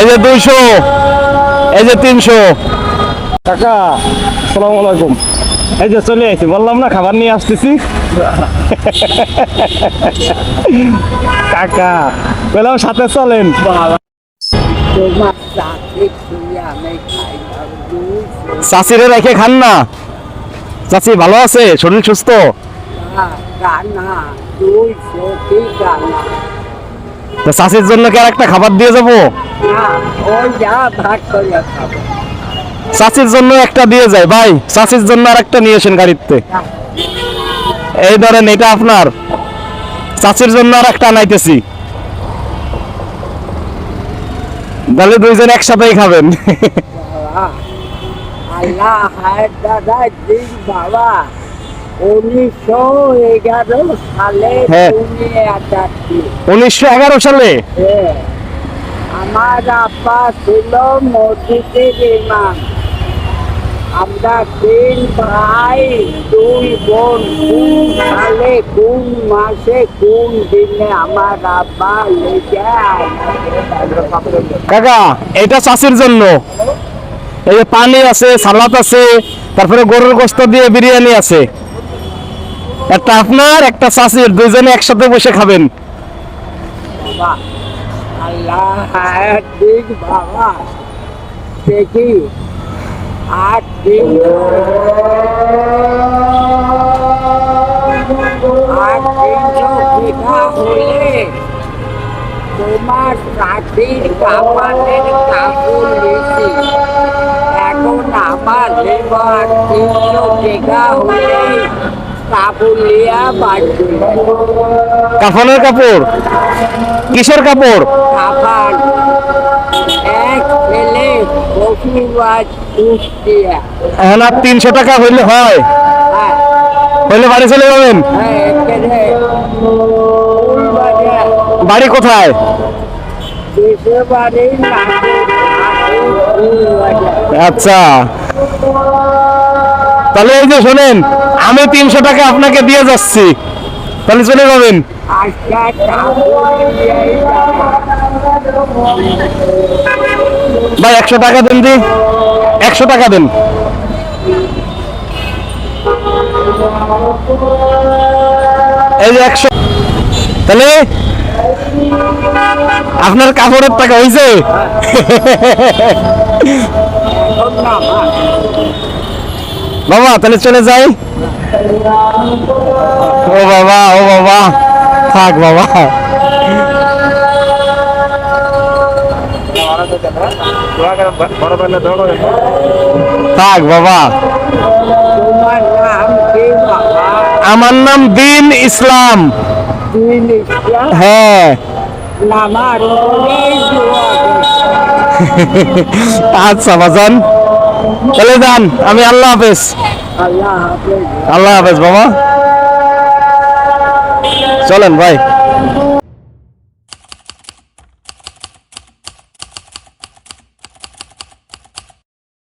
এই যে 200, এই যে 300। কাকা আসসালামু আলাইকুম। এই যে চলে আইছি, বললাম না খাবার নিয়ে আসতেছি। কাকা বললাম সাথে চলেন। চাচিরে রেখে খান না? চাচি ভালো আছে, শরীর সুস্থ? চাচির জন্য কি আর একটা খাবার দিয়ে যাবো? চাচির জন্য একটা দিয়ে যায় ভাই, চাচির জন্য আর একটা নিয়ে আসেন গাড়িতে। এই ধরেন এটা আপনার, চাচির জন্য আর একটা আনাইতেছি, তাহলে দুইজন একসাথেই খাবেন। বাবা 1911 সালে, হ্যাঁ 1911 সালে আমার আব্বা ছিল মসজিদের ইমাম। আমরা 3 ভাই 2 বোন। কোন সালে, কোন মাসে, কোন দিনে আমার আব্বা কাকা এটা চাচির জন্য। এই যে পানি আছে, সালাদ আছে, তারপরে গরুর গোশত দিয়ে বিরিয়ানি আছে। একটা আপনার, একটা চাচির, দুইজনে একসাথে বসে খাবেন। আল্লাহ ঠিক বাবা, দেখি 8 দিন 8 দিন হলে তোমার চাকরির কাপড়ের কাপড় বেশি। এখন আমার লেবার 300 টাকা হলে কাপড় লিয়া বাড়ছে। কাফনের কাপড়? কিসের কাপড়? কাপড় এক ছেলে বসুবাদ কুষ্টিয়া। এখন আর 300 টাকা হইলে হয়? হ্যাঁ হইলে বাড়ি চলে যাবেন? বাড়ি কোথায়? আচ্ছা তাহলে এই যে শোনেন, আমি 300 টাকা আপনাকে দিয়ে যাচ্ছি, তাহলে চলে যাবেন। ভাই 100 টাকা দেন, দি 100 টাকা দেন। এই যে 100, তাহলে আপনার কাপড়ের টাকা হয়েছে। বাবা তাহলে চলে যাই। ও বাবা, ও বাবা, থাক বাবা। থাক বাবা। আমার নাম দিন ইসলাম। হ্যাঁ আচ্ছা বাজান, চলে যান। আমি আল্লাহ হাফেজ। আল্লাহ হাফেজ বাবা, চলেন ভাই।